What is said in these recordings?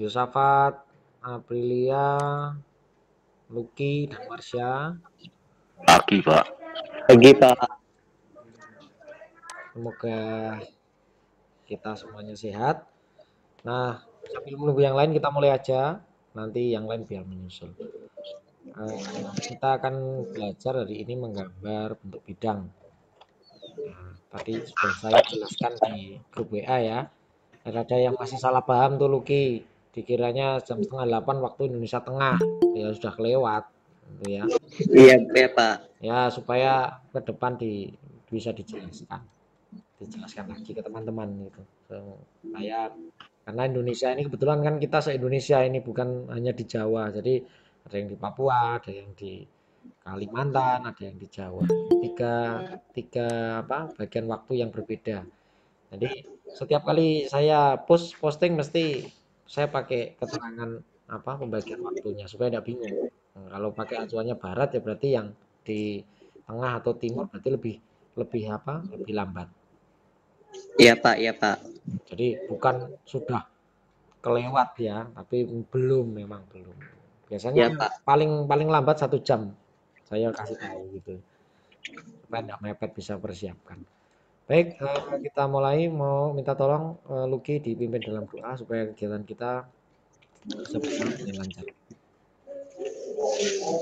Yosafat, Aprilia, Lucky, dan Marsha. Pagi, Pak. Pagi, Pak. Semoga kita semuanya sehat. Nah, sambil menunggu yang lain kita mulai aja. Nanti yang lain biar menyusul. Kita akan belajar hari ini menggambar bentuk bidang. Nah, tadi sudah saya jelaskan di grup WA ya. Dan ada yang masih salah paham tuh Lucky. Dikiranya jam setengah 8 waktu Indonesia Tengah. Ya sudah kelewat. Gitu ya. Iya, ya, Pak. Ya supaya ke depan bisa dijelaskan. Dijelaskan lagi ke teman-teman gitu. Saya karena Indonesia ini kebetulan kan kita se-Indonesia ini bukan hanya di Jawa. Jadi ada yang di Papua, ada yang di Kalimantan, ada yang di Jawa. Tiga, tiga apa bagian waktu yang berbeda. Jadi setiap kali saya posting mesti saya pakai keterangan apa pembagian waktunya supaya tidak bingung. Nah, kalau pakai acuannya barat ya berarti yang di tengah atau timur berarti lebih lebih apa? Lebih lambat. Iya, Pak. Iya, Pak. Jadi bukan sudah kelewat ya, tapi belum memang belum. Biasanya Iya, Pak. paling paling lambat 1 jam saya kasih tahu gitu supaya tidak mepet bisa persiapkan. Baik, kita mulai mau minta tolong Lucky dipimpin dalam doa supaya kegiatan kita bisa berjalan dengan lancar.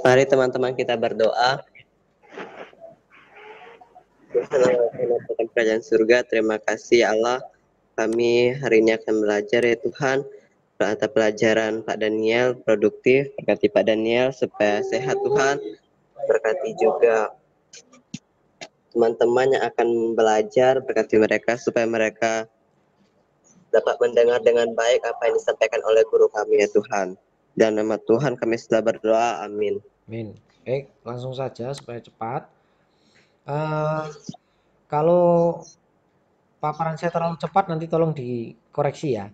Mari teman-teman kita berdoa. Tuhan Allah menyatakan kerajaan surga. Terima kasih Allah. Kami hari ini akan belajar ya Tuhan. Mata pelajaran Pak Daniel produktif. Berkati Pak Daniel supaya sehat Tuhan. Berkati juga teman-teman yang akan belajar. Berkati mereka supaya mereka dapat mendengar dengan baik apa yang disampaikan oleh guru kami ya Tuhan. Dan nama Tuhan kami sudah berdoa. Amin. Amin. Baik, langsung saja supaya cepat. Eh, kalau paparan saya terlalu cepat nanti tolong dikoreksi ya.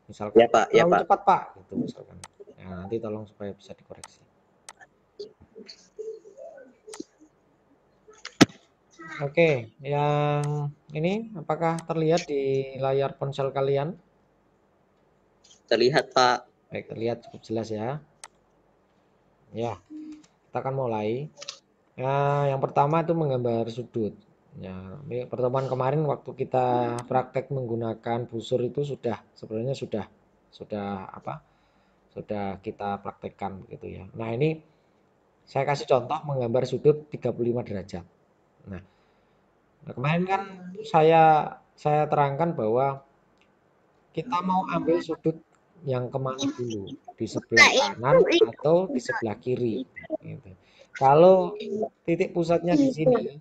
Misalkan Ya Pak, ya terlalu Pak. cepat Pak, gitu misalkan. Ya, nanti tolong supaya bisa dikoreksi. Oke, yang ini apakah terlihat di layar ponsel kalian? Terlihat Pak. Baik, terlihat cukup jelas ya. Ya, kita akan mulai. Ya, yang pertama itu menggambar sudut. Ya, pertemuan kemarin waktu kita praktek menggunakan busur itu sudah sebenarnya sudah apa? Sudah kita praktekkan begitu ya. Nah, ini saya kasih contoh menggambar sudut 35 derajat. Nah, kemarin kan saya terangkan bahwa kita mau ambil sudut yang kemana dulu, di sebelah kanan atau di sebelah kiri. Gitu. Kalau titik pusatnya di sini,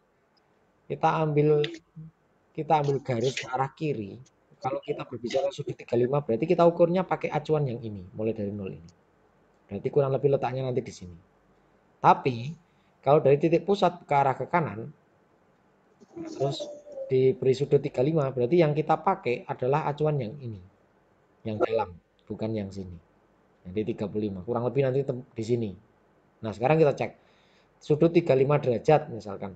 kita ambil kita ambil garis ke arah kiri. Kalau kita berbicara sudut 35 berarti kita ukurnya pakai acuan yang ini, mulai dari 0 ini. Berarti kurang lebih letaknya nanti di sini. Tapi kalau dari titik pusat ke arah ke kanan, terus diberi sudut 35 berarti yang kita pakai adalah acuan yang ini. Yang dalam, bukan yang sini. Nanti 35, kurang lebih nanti di sini. Nah, sekarang kita cek. Sudut 35 derajat misalkan.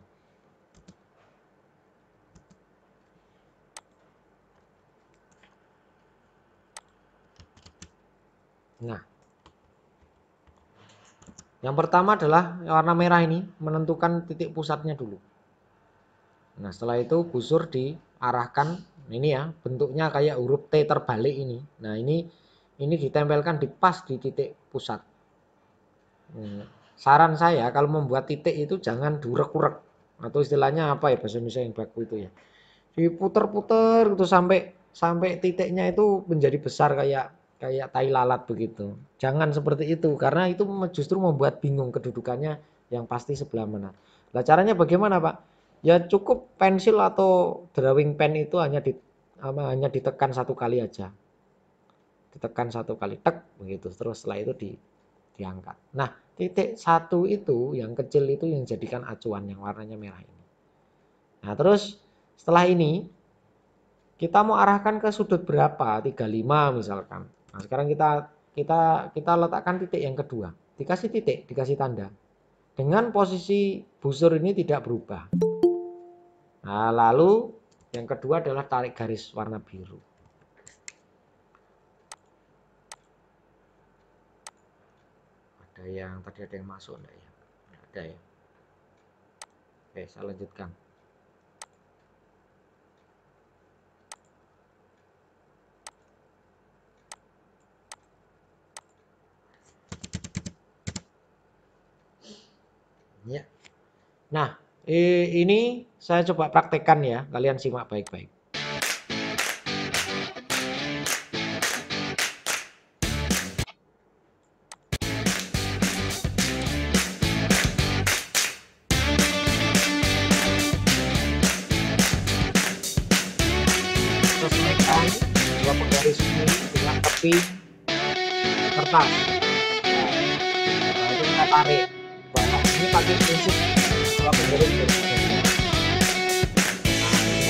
Nah, yang pertama adalah warna merah ini menentukan titik pusatnya dulu. Nah, setelah itu busur diarahkan ini ya, bentuknya kayak huruf T terbalik ini. Nah, ini ditempelkan di pas di titik pusat. Saran saya kalau membuat titik itu jangan diurek-urek atau istilahnya apa ya bahasa Indonesia yang baku itu ya. Diputer-puter itu sampai titiknya itu menjadi besar kayak kayak tai lalat begitu. Jangan seperti itu karena itu justru membuat bingung kedudukannya yang pasti sebelah mana. Nah, caranya bagaimana, Pak? Ya cukup pensil atau drawing pen itu hanya ditekan 1 kali aja. Ditekan 1 kali tek begitu. Terus setelah itu diangkat. Nah, titik 1 itu yang kecil itu yang jadikan acuan yang warnanya merah ini. Nah, terus setelah ini kita mau arahkan ke sudut berapa? 35 misalkan. Nah, sekarang kita letakkan titik yang kedua. Dikasih titik, dikasih tanda. Dengan posisi busur ini tidak berubah. Nah, lalu yang kedua adalah tarik garis warna biru. ada yang tadi ada yang masuk enggak ya? Nggak ada ya. Oke, saya lanjutkan. Ya. Nah, ini saya coba praktekkan ya. Kalian simak baik-baik. Sesuaikan dua penggaris ini dengan tepi kertas. Nah, itu kita tarik. Bawah ini pakai prinsip dua penggaris berbeda.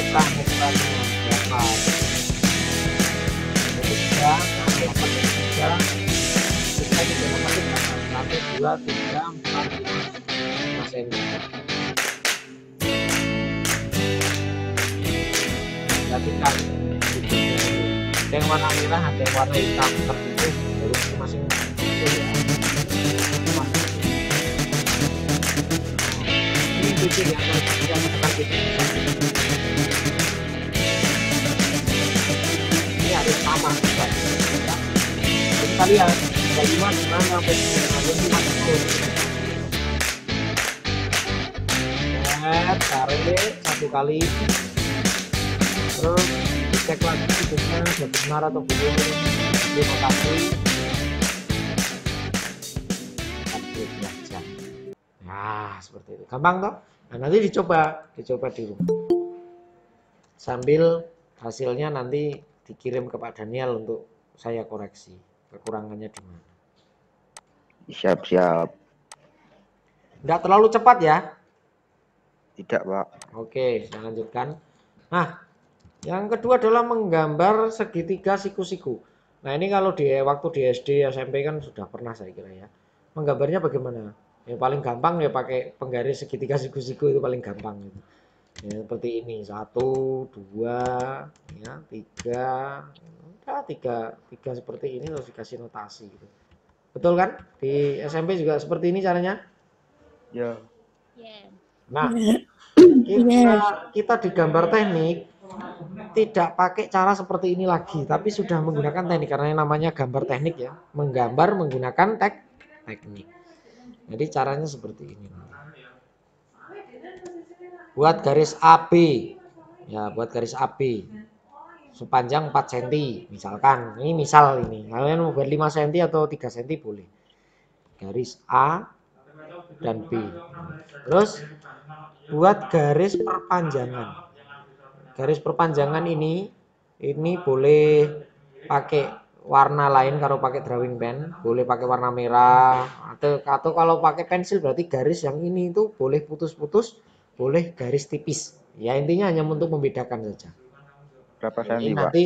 Nah, ukurannya berapa? Tiga, delapan tiga, kita juga dapat berapa? 1, 2, 3, 4, 5 cm. Perhatikan, ada yang warna merah, ada yang warna hitam tertulis huruf masing-masing. Ini titik yang tekan titik. Ini harus sama. Jadi kalian 5 gimana sampai 5 betul. Tarik satu kali. Terus cek lagi titiknya benar atau belum. Terima kasih. Nah, seperti itu. Gampang toh? Nah, nanti dicoba di rumah. Sambil hasilnya nanti dikirim ke Pak Daniel untuk saya koreksi kekurangannya di mana. Siap. Enggak terlalu cepat ya? Tidak, Pak. Oke, saya lanjutkan. Nah, yang kedua adalah menggambar segitiga siku-siku. Nah, ini kalau waktu di SD, SMP kan sudah pernah saya kira ya. Menggambarnya bagaimana? Yang paling gampang ya pakai penggaris segitiga siku-siku, itu paling gampang gitu. Ya, seperti ini 1, 2, ya 3, ya, tiga seperti ini terus dikasih notasi gitu. Betul kan? Di SMP juga seperti ini caranya? Ya. Nah, kita di gambar teknik tidak pakai cara seperti ini lagi, tapi sudah menggunakan teknik karena yang namanya gambar teknik ya, menggambar menggunakan teknik. Jadi caranya seperti ini. Buat garis AB, ya buat garis AB sepanjang 4 cm, misalkan ini misal ini kalian mau buat 5 cm atau 3 cm boleh. Garis A dan B. Terus buat garis perpanjangan. Garis perpanjangan ini boleh pakai warna lain, kalau pakai drawing pen boleh pakai warna merah, atau kalau pakai pensil berarti garis yang ini itu boleh putus-putus, boleh garis tipis. Ya intinya hanya untuk membedakan saja. Berapa Ini senti, Pak? nanti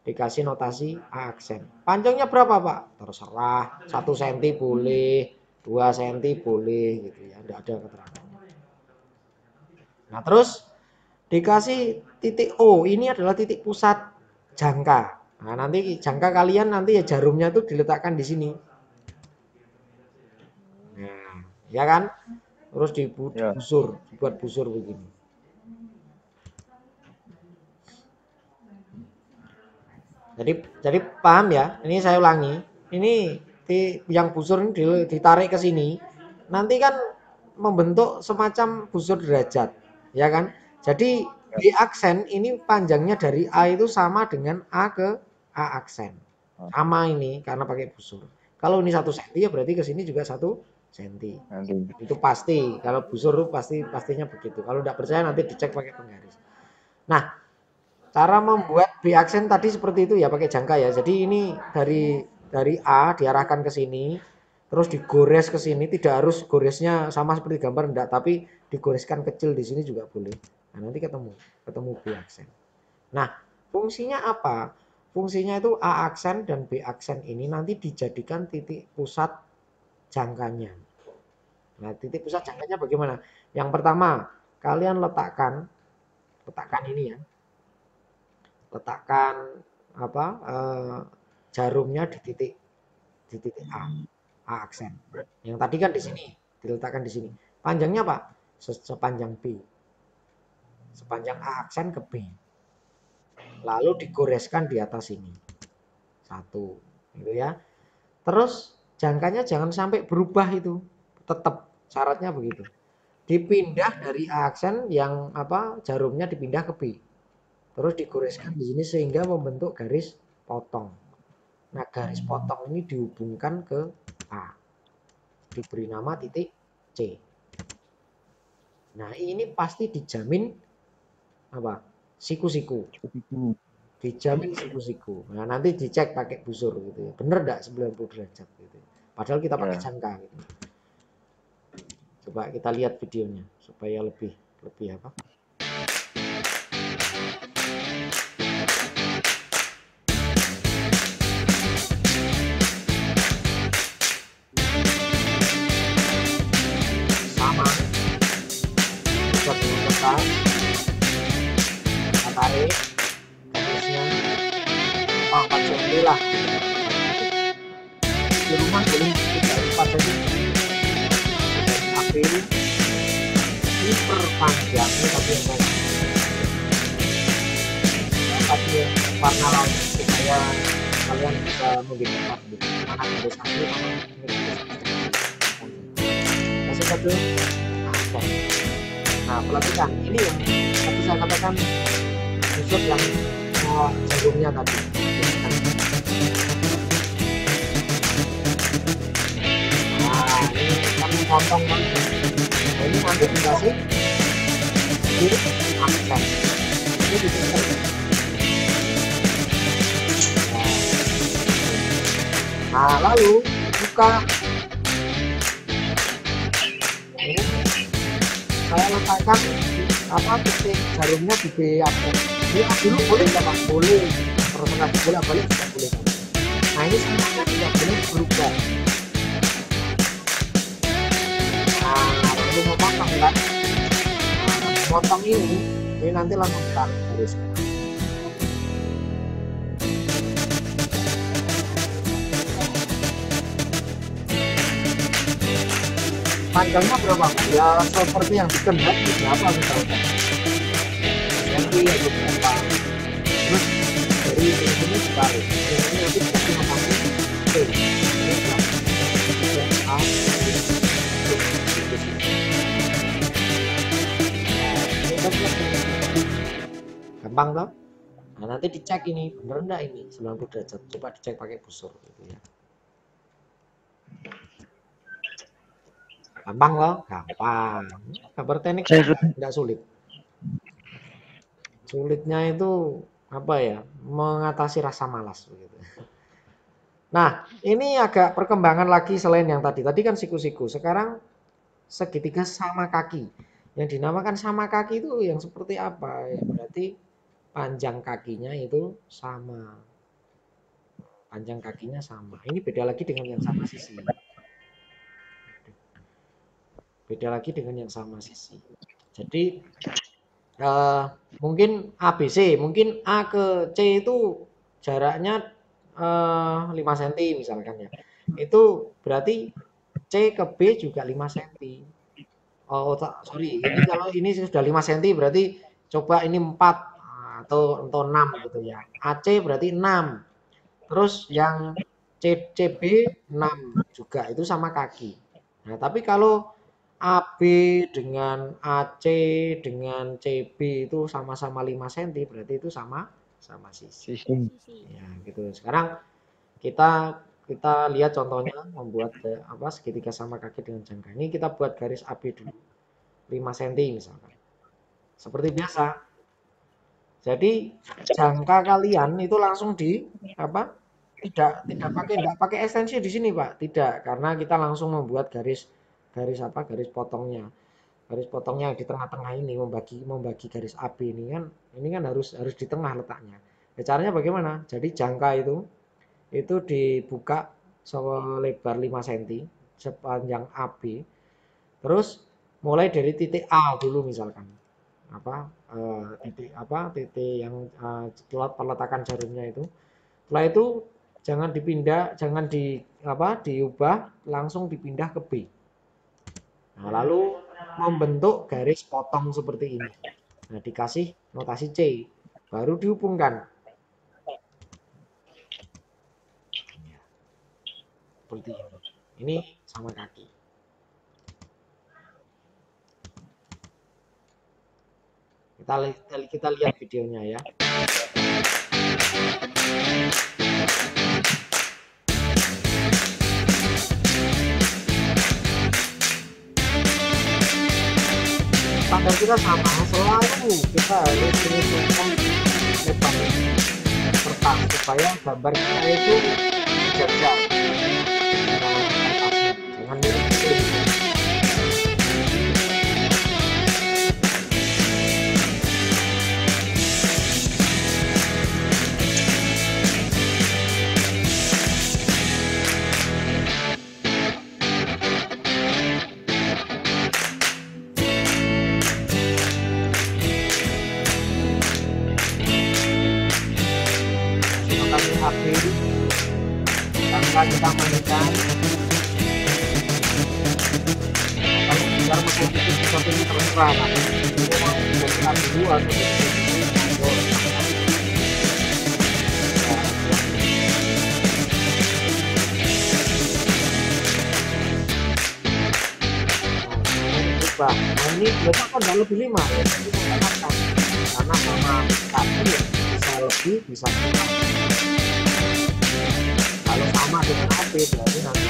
dikasih notasi A aksen. Panjangnya berapa, Pak? Terserah. 1 cm boleh, 2 cm boleh gitu ya. Enggak ada keterangan. Nah, terus dikasih titik O, ini adalah titik pusat jangka. Nah, nanti jangka kalian nanti ya jarumnya itu diletakkan di sini. Nah, ya kan? Terus dibuat busur begini. Jadi paham ya? Ini saya ulangi. Ini yang busur ini ditarik ke sini. Nanti kan membentuk semacam busur derajat, ya kan? Jadi B aksen ini panjangnya dari A itu sama dengan A ke A aksen. Sama ini karena pakai busur. Kalau ini 1 cm ya berarti ke sini juga 1 cm. Itu pasti. Kalau busur itu pastinya begitu. Kalau tidak percaya nanti dicek pakai penggaris. Nah, cara membuat B aksen tadi seperti itu ya, pakai jangka ya. Jadi ini dari A diarahkan ke sini, terus digores ke sini, tidak harus goresnya sama seperti gambar enggak, tapi digoreskan kecil di sini juga boleh. Nah, nanti ketemu B aksen. Nah, fungsinya apa? Fungsinya itu A aksen dan B aksen ini nanti dijadikan titik pusat jangkanya. Nah, titik pusat jangkanya bagaimana? Yang pertama, kalian letakkan ini ya. Letakkan jarumnya di titik A A aksen. Yang tadi kan di sini, diletakkan di sini. Panjangnya Pak? Sepanjang B. Sepanjang A aksen ke B. Lalu digoreskan di atas ini. Satu, gitu ya. Terus jangkanya jangan sampai berubah itu. Tetap syaratnya begitu. Dipindah dari A aksen yang jarumnya dipindah ke B. Terus digoreskan di sini sehingga membentuk garis potong. Nah, garis potong ini dihubungkan ke A. Diberi nama titik C. Nah, ini pasti dijamin siku-siku. Dijamin siku-siku. Nah, nanti dicek pakai busur gitu ya. Bener enggak 90 derajat gitu. Padahal kita pakai jangka gitu. Coba kita lihat videonya supaya lebih apa? Sama. Kita dengan kertas. Kita tarik garisnya. Pangkat jari lah. Di rumah boleh kita lipat aja. Tapi diperpanjangnya tapi yang baik. Tapi warna lain supaya kalian bisa membedakan mana garis asli mana kasih satu. Nah, perhatikan ini yang tadi saya katakan busur yang jagungnya tadi. Nah, ini kami potong kan. Nah, ini nanti dikasih di aksen. Ini dikasih. Nah, lalu buka. Ini saya letakkan titik jarumnya di B aksen. Ini dulu boleh nggak Pak? Boleh. Terserah bolak-balik juga boleh. Nah, ini semuanya tidak boleh berubah. Nah, lalu memotong kan? Nah, memotong ini nanti langsung kita gariskan. Panjangnya berapa? Ya seperti yang dikehendaki berapa misalnya. Nanti untuk berapa? Terus dari sini ditarik. Ini nanti kita mengpakai C. A. Gampang toh? Nah, nanti dicek ini bener enggak ini 90 derajat. Coba dicek pakai busur gitu ya. Gampang loh, gampang. Gambar teknik enggak sulit. Sulitnya itu mengatasi rasa malas begitu. Nah, ini agak perkembangan lagi selain yang tadi. Tadi kan siku-siku, sekarang segitiga sama kaki. Yang dinamakan sama kaki itu yang seperti apa? Ya, berarti panjang kakinya itu sama. Panjang kakinya sama. Ini beda lagi dengan yang sama sisi. Beda lagi dengan yang sama sisi. Jadi mungkin ABC, mungkin A ke C itu jaraknya 5 cm misalkan ya. Itu berarti C ke B juga 5 cm. Oh, sorry, ini kalau ini sudah 5 cm berarti coba ini 4 atau 6 gitu ya. AC berarti 6. Terus yang CB 6 juga itu sama kaki. Nah, tapi kalau AB dengan AC dengan CB itu sama-sama 5 cm berarti itu sama sisi. Ya, gitu. Sekarang kita lihat contohnya membuat segitiga sama kaki dengan jangka. Ini kita buat garis AB dulu. 5 cm misalkan. Seperti biasa. Jadi jangka kalian itu langsung tidak pakai ekstensi di sini, Pak. Tidak, karena kita langsung membuat garis potongnya. Garis potongnya di tengah-tengah ini membagi garis AB ini kan harus di tengah letaknya. Ya, caranya bagaimana? Jadi jangka itu dibuka selebar 5 cm sepanjang AB. Terus mulai dari titik A dulu misalkan. Titik yang peletakan jarumnya itu. Setelah itu jangan dipindah, jangan diubah langsung dipindah ke B. Nah, lalu membentuk garis potong seperti ini. Nah, dikasih notasi C, baru dihubungkan. Seperti ini. Ini sama kaki. Kita lihat videonya ya. Standar kita sama, selalu kita harus menentukan lebar kertas supaya gambar kita itu jajar. Jangan mirip-mirip. Tanpa kita mainkan, kalau biar mesin itu sesuatu yang terserah, kita dulu atau nah ini biasa kan nggak lebih 5 ya, karena sama kaki ya, bisa lebih bisa kurang. Kalau sama dengan AP berarti nanti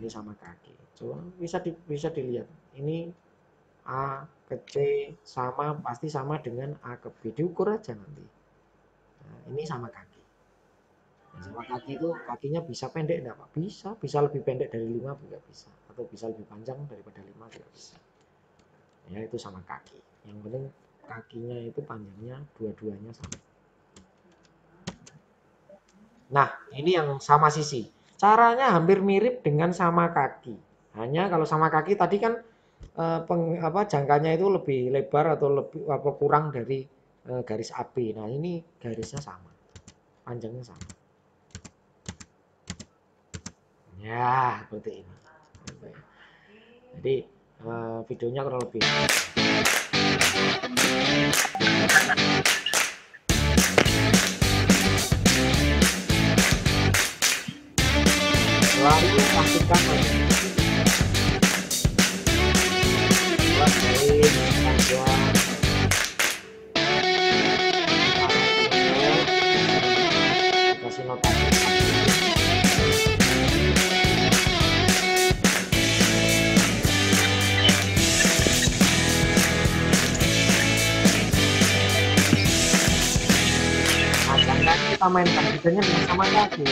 ini sama kaki. Coba bisa dilihat. Ini A ke C sama, pasti sama dengan A ke B. Diukur aja nanti. Nah, ini sama kaki. Nah, sama kaki itu kakinya bisa pendek enggak, Pak? Bisa lebih pendek dari 5 juga bisa. Atau bisa lebih panjang daripada 5 juga bisa. Ya, itu sama kaki. Yang penting kakinya itu panjangnya dua-duanya sama. Nah, ini yang sama sisi. Caranya hampir mirip dengan sama kaki. Hanya kalau sama kaki tadi kan jangkanya itu lebih lebar atau lebih kurang dari garis AB. Nah, ini garisnya sama. Panjangnya sama. Ya, seperti ini. Jadi videonya kurang lebih. Lalu pastikan buat garis panjang. Kasih notasi. Kita mainkan bedanya dengan sama kaki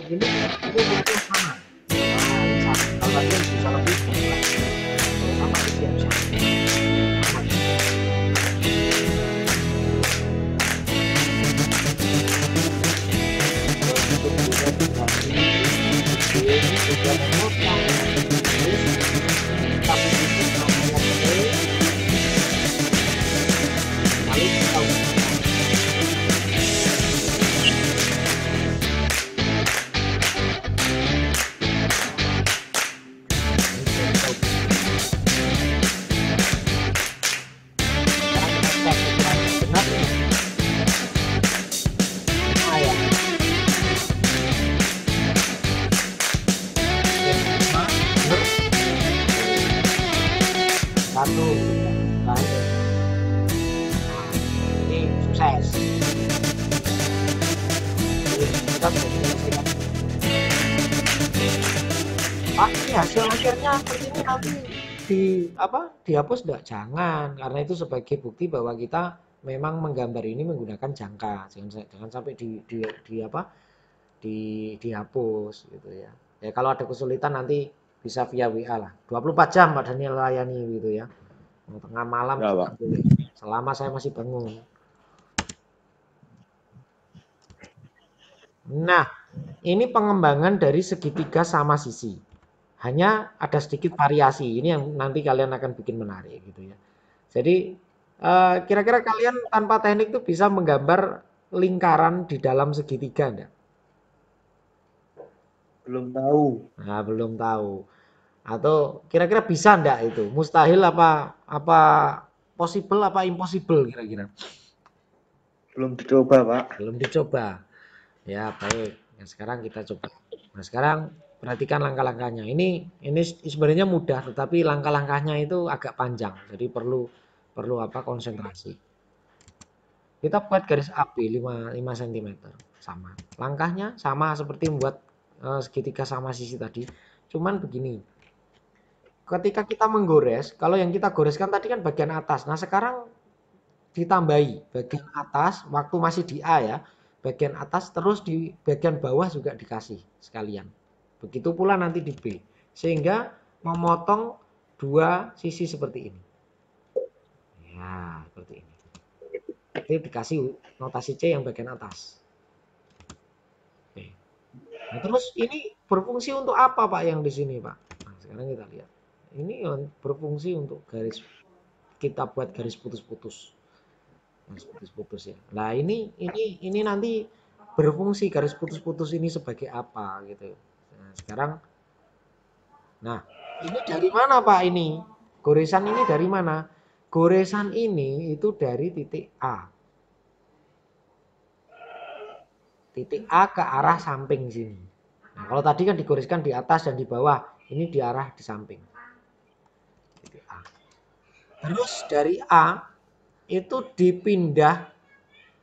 ini bentuknya sama. Nah, kalau tadi bisa lebih kalau sama itu ya bisa sama. Untuk juga diganti ini juga memotong tapi itu namanya lalu kita satu kan. Nah, ini sukses. Kita sudah menyelesaikan. Pak, ini hasil akhirnya seperti ini nanti dihapus enggak? Jangan, karena itu sebagai bukti bahwa kita memang menggambar ini menggunakan jangka. Jangan sampai dihapus gitu ya. Ya kalau ada kesulitan nanti bisa via WA lah. 24 jam Pak Daniel layani gitu ya. Tengah malam Ya, juga Pak. boleh. Selama saya masih bangun. Nah, ini pengembangan dari segitiga sama sisi. Hanya ada sedikit variasi. Ini yang nanti kalian akan bikin menarik gitu ya. Jadi kira-kira kalian tanpa teknik itu bisa menggambar lingkaran di dalam segitiga enggak? Belum tahu. Nah, belum tahu. Atau kira-kira bisa enggak itu? Mustahil apa possible apa impossible kira-kira? Belum dicoba, Pak. Belum dicoba. Ya, baik. Nah, sekarang kita coba. Nah, sekarang perhatikan langkah-langkahnya. Ini sebenarnya mudah, tetapi langkah-langkahnya itu agak panjang. Jadi perlu konsentrasi. Kita buat garis AB 5 cm. Sama. Langkahnya sama seperti membuat segitiga sama sisi tadi. Cuman begini. Ketika kita menggores, kalau yang kita goreskan tadi kan bagian atas. Nah, sekarang ditambahi bagian atas waktu masih di A ya. Bagian atas terus di bagian bawah juga dikasih sekalian. Begitu pula nanti di B. Sehingga memotong dua sisi seperti ini. Ya, seperti ini. Jadi dikasih notasi C yang bagian atas. Oke. Nah, terus ini berfungsi untuk apa Pak yang di sini Pak? Nah, sekarang kita lihat. Ini berfungsi untuk garis, kita buat garis putus-putus. Garis putus-putus ya. Nah, ini nanti berfungsi garis putus-putus ini sebagai apa gitu. Nah, sekarang ini dari mana Pak ini? Goresan ini dari mana? Goresan ini itu dari titik A. Titik A ke arah samping sini. Nah, kalau tadi kan digoreskan di atas dan di bawah, ini di arah di samping. Titik A. Terus dari A itu dipindah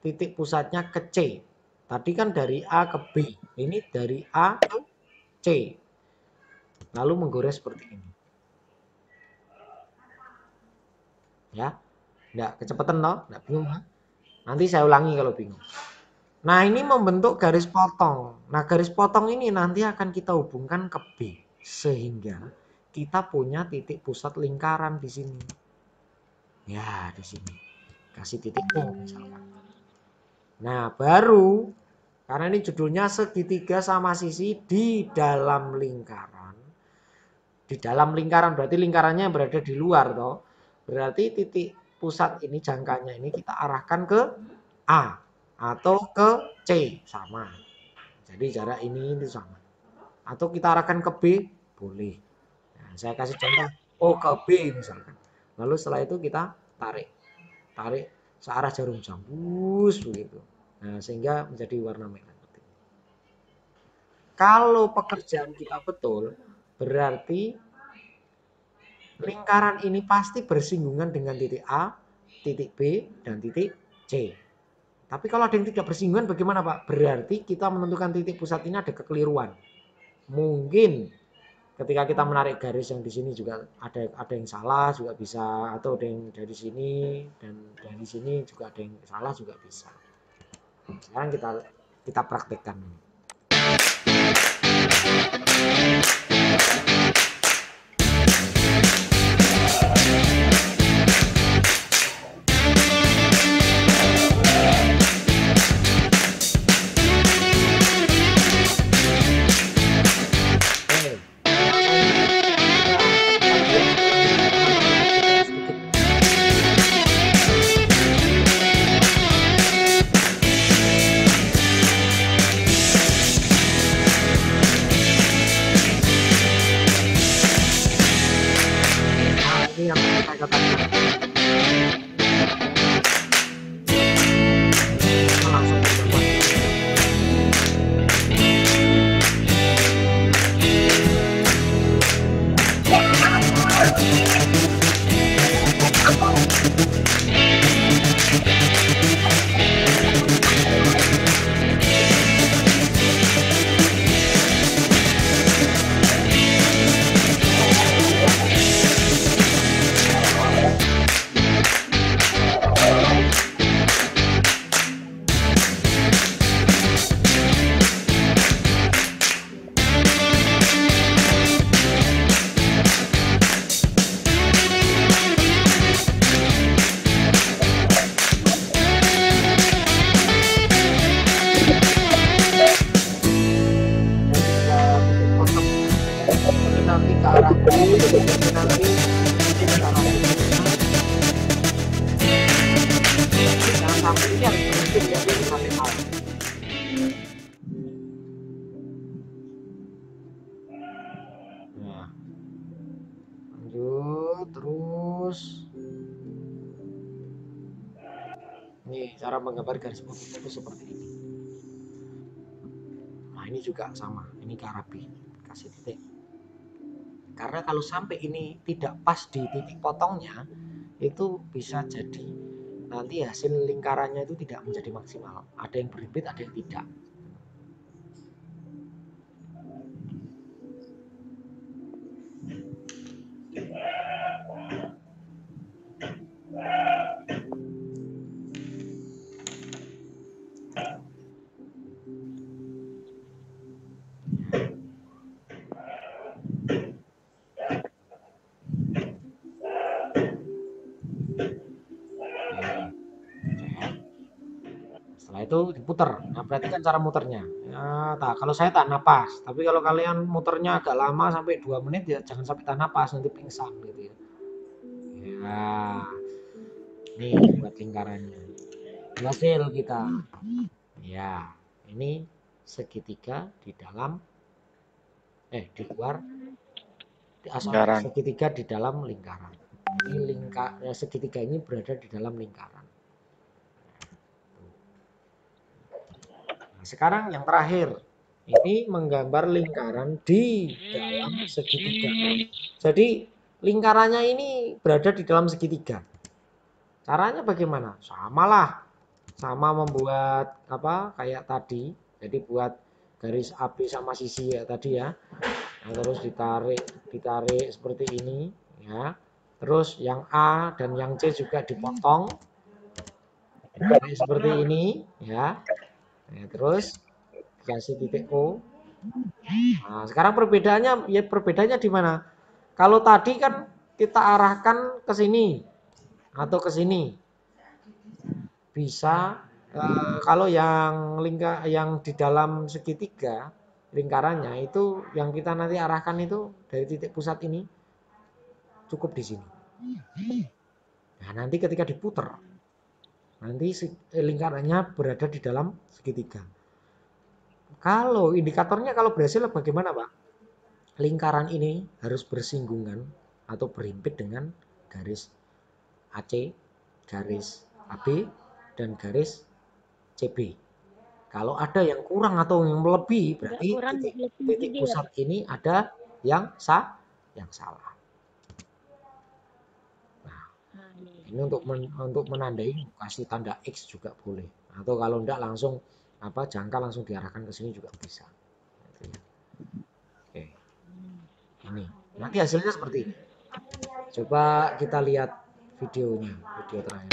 titik pusatnya ke C. Tadi kan dari A ke B. Ini dari A ke C. Lalu menggores seperti ini. Ya. Enggak kecepatan toh? Enggak bingung kan? Nanti saya ulangi kalau bingung. Nah, ini membentuk garis potong. Nah, garis potong ini nanti akan kita hubungkan ke B. Sehingga kita punya titik pusat lingkaran di sini. Ya, di sini. Kasih titik O misalkan. Nah, baru karena ini judulnya segitiga sama sisi di dalam lingkaran. Di dalam lingkaran berarti lingkarannya berada di luar toh. Berarti titik pusat ini jangkanya ini kita arahkan ke A atau ke C sama. Jadi jarak ini itu sama. Atau kita arahkan ke B boleh. Nah, saya kasih contoh O ke B misalkan. Lalu setelah itu kita tarik searah jarum jambus begitu. Nah, sehingga menjadi warna merah. Kalau pekerjaan kita betul, berarti lingkaran ini pasti bersinggungan dengan titik A, titik B, dan titik C. Tapi kalau ada yang tidak bersinggungan bagaimana Pak? Berarti kita menentukan titik pusat ini ada kekeliruan. Mungkin ketika kita menarik garis yang di sini juga ada yang salah juga bisa, atau ada yang dari sini dan dari sini juga ada yang salah juga bisa. Sekarang kita praktekkan. Oke, cara menggambar garis putih itu seperti ini. Nah, ini juga sama. Ini ke arah B. Kasih titik. Karena kalau sampai ini tidak pas di titik potongnya, itu bisa jadi nanti hasil lingkarannya itu tidak menjadi maksimal. Ada yang berimpit, ada yang tidak. Setelah itu diputer. Nah, berarti kan cara muternya. Ya, kalau saya tak napas. Tapi kalau kalian muternya agak lama sampai 2 menit ya jangan sampai tak napas, nanti pingsan gitu ya. Ya. Nih buat lingkarannya. Hasil kita. Ya, ini segitiga di dalam di luar segitiga di dalam lingkaran. Ini segitiga ini berada di dalam lingkaran. Sekarang yang terakhir, ini menggambar lingkaran di dalam segitiga. Jadi lingkarannya ini berada di dalam segitiga. Caranya bagaimana? Samalah, sama membuat apa kayak tadi. Jadi buat garis AB sama sisi ya tadi ya. Nah, terus ditarik seperti ini ya. Terus yang A dan yang C juga dipotong. Seperti ini ya. Nah, terus dikasih titik O. Nah, sekarang perbedaannya di mana? Kalau tadi kan kita arahkan ke sini atau ke sini. Bisa kalau yang di dalam segitiga lingkarannya itu yang kita nanti arahkan itu dari titik pusat ini cukup di sini. Nah, nanti ketika diputer nanti lingkarannya berada di dalam segitiga. Kalau indikatornya kalau berhasil bagaimana Pak? Lingkaran ini harus bersinggungan atau berhimpit dengan garis AC, garis AB, dan garis CB. Kalau ada yang kurang atau yang melebihi berarti titik pusat ini ada yang salah. Ini untuk menandai kasih tanda X juga boleh. Atau kalau enggak langsung jangka langsung diarahkan ke sini juga bisa. Oke. Ini. Nanti hasilnya seperti ini. Coba kita lihat video terakhir.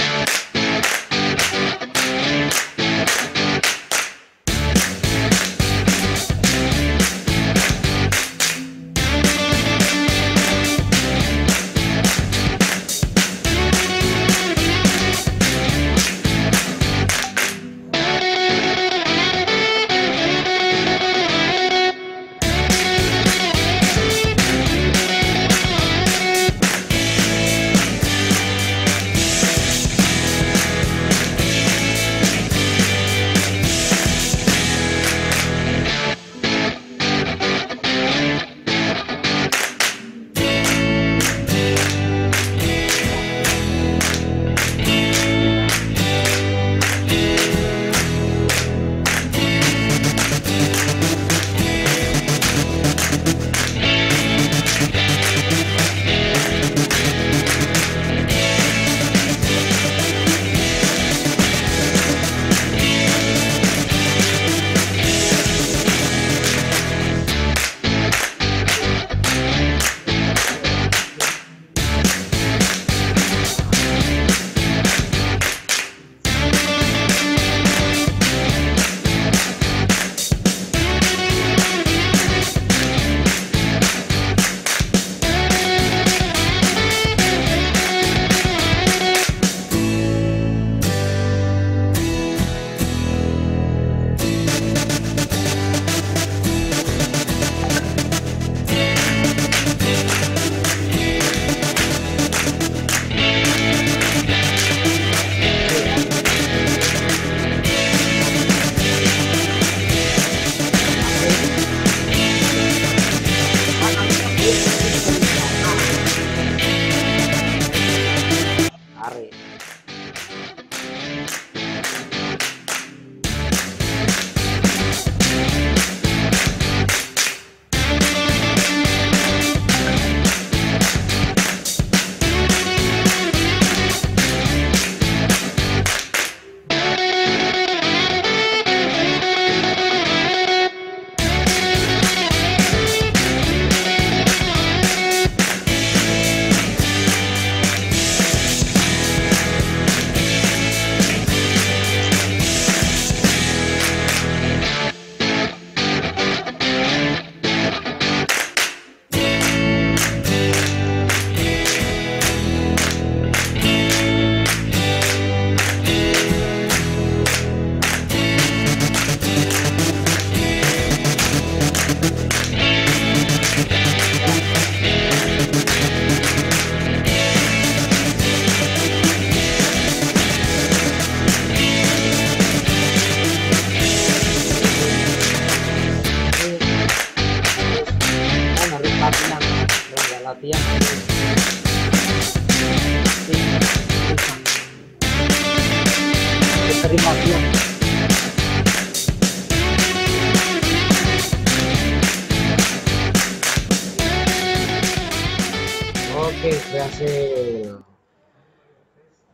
berhasil.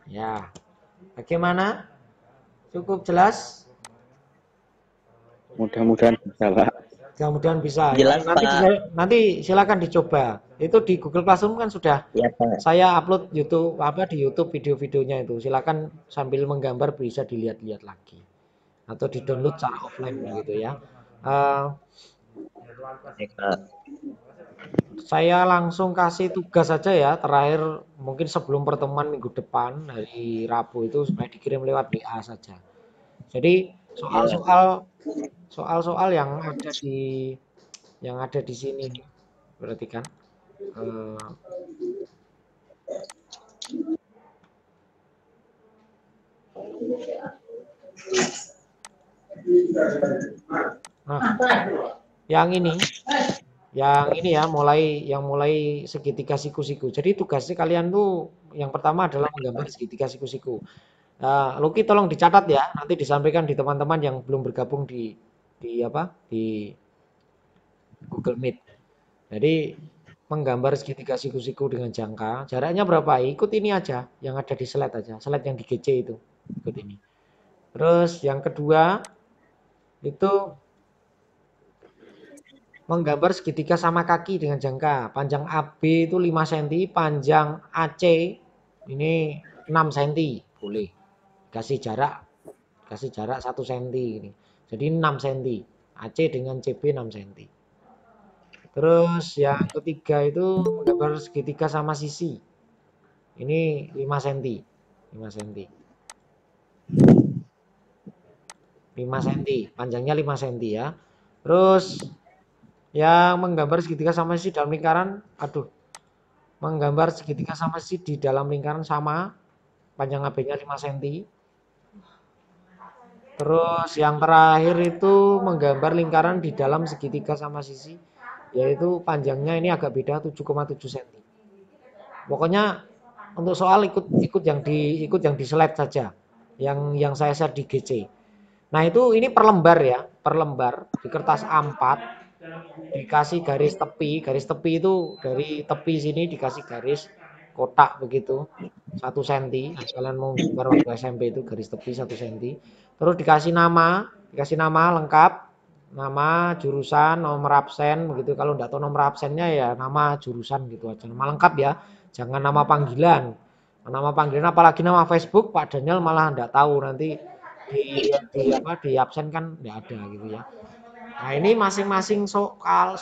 Ya, bagaimana? Cukup jelas? Mudah-mudahan bisa, Pak. Mudah-mudahan bisa ya. Jelas, Pak. Nanti silakan dicoba. Itu di Google Classroom kan sudah Ya, Pak. saya upload YouTube di YouTube video-videonya itu. Silakan sambil menggambar bisa dilihat-lihat lagi atau di-download secara offline begitu ya. Eh, Ya, Pak. saya langsung kasih tugas saja ya. Terakhir mungkin sebelum pertemuan minggu depan hari Rabu itu supaya dikirim lewat WA saja. Jadi Ya. soal-soal yang ada di sini berarti kan. Eh, nah, yang ini ya mulai segitiga siku-siku. Jadi tugasnya kalian tuh yang pertama adalah menggambar segitiga siku-siku. Lucky tolong dicatat ya, nanti disampaikan di teman-teman yang belum bergabung di Google Meet. Jadi menggambar segitiga siku-siku dengan jangka, jaraknya berapa? Ikut ini aja, yang ada di slide aja, slide yang di GC itu, ikut ini. Terus yang kedua itu menggambar segitiga sama kaki dengan jangka. Panjang AB itu 5 cm, panjang AC ini 6 cm. Boleh. Kasih jarak 1 cm ini. Jadi 6 cm. AC dengan CB 6 cm. Terus yang ketiga itu menggambar segitiga sama sisi. Ini 5 cm. 5 cm. 5 cm, panjangnya 5 cm ya. Terus yang menggambar segitiga sama sisi dalam lingkaran, menggambar segitiga sama sisi di dalam lingkaran sama, panjang AB-nya 5 cm. Terus yang terakhir itu menggambar lingkaran di dalam segitiga sama sisi, yaitu panjangnya ini agak beda 7,7 cm. Pokoknya untuk soal ikut yang di slide saja, yang saya share di GC. Nah itu ini per lembar ya, per lembar di kertas A4 dikasih garis tepi itu dari tepi sini dikasih garis kotak begitu 1 cm. Nah, kalian mau gambar waktu SMP itu garis tepi 1 cm. Terus dikasih nama lengkap, nama jurusan, nomor absen begitu. Kalau enggak tahu nomor absennya ya nama jurusan gitu aja, nama lengkap ya, jangan nama panggilan. Nama panggilan apalagi nama Facebook Pak Daniel malah enggak tahu nanti di absen kan enggak ada gitu ya. Nah, ini masing-masing soal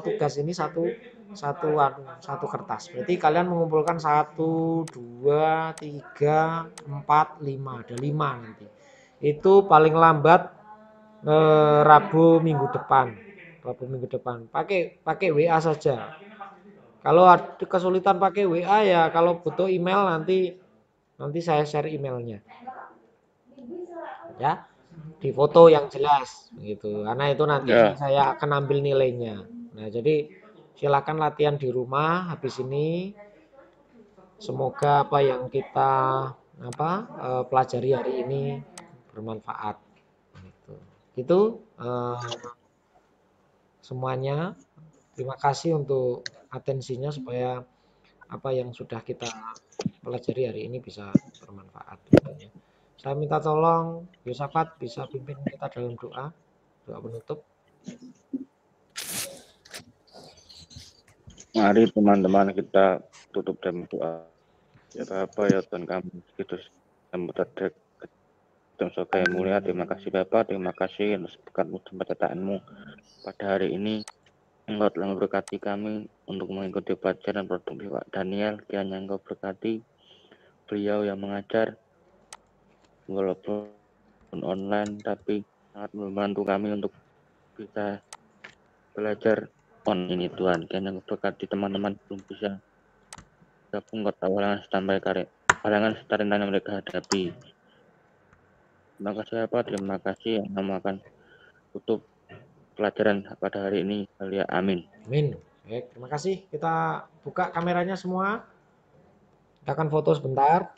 tugas ini satu kertas. Berarti kalian mengumpulkan 1, 2, 3, 4, 5, ada 5 nanti. Itu paling lambat Rabu minggu depan. Rabu minggu depan. Pakai WA saja. Kalau ada kesulitan pakai WA ya kalau butuh email nanti saya share emailnya. Ya. Di foto yang jelas gitu. Karena itu nanti Ya, saya akan ambil nilainya. Nah, jadi silakan latihan di rumah habis ini. Semoga apa yang kita pelajari hari ini bermanfaat gitu. Itu semuanya. Terima kasih untuk atensinya supaya apa yang sudah kita pelajari hari ini bisa bermanfaat tentunya. Saya minta tolong Yosafat bisa pimpin kita dalam doa penutup. mari teman-teman kita tutup dengan doa. Ya Bapa, ya Tuhan kami, Kristus yang terdekat dalam surga yang mulia. Terima kasih Bapa, terima kasih atas berkat-Mu dan penyertaan-Mu pada hari ini. Engkau telah memberkati kami untuk mengikuti pelajaran produktif Pak Daniel. Kiranya Engkau berkati beliau yang mengajar walaupun online, tapi sangat membantu kami untuk bisa belajar on ini Tuhan. Kiranya Engkau berkati teman-teman belum bisa gabung ke halangan setara yang mereka hadapi. Terima kasih Bapak, terima kasih yang akan tutup pelajaran pada hari ini. Amin. Amin. Baik, terima kasih. Kita buka kameranya semua. Kita akan foto sebentar.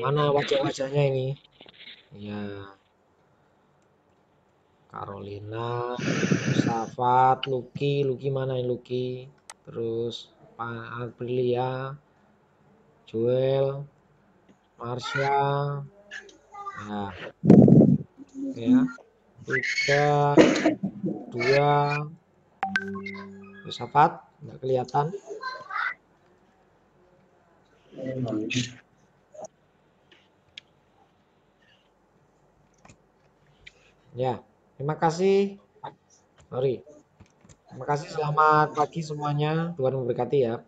Mana wajah-wajahnya ini? Ya. Carolina, Safat, Lucky mana yang Lucky? Terus Pak Aprilia, Joel, Marsha, nah, ya, 3, 2, Safat, nggak kelihatan. Ya, terima kasih. Sorry. Terima kasih, selamat pagi semuanya. Tuhan memberkati ya.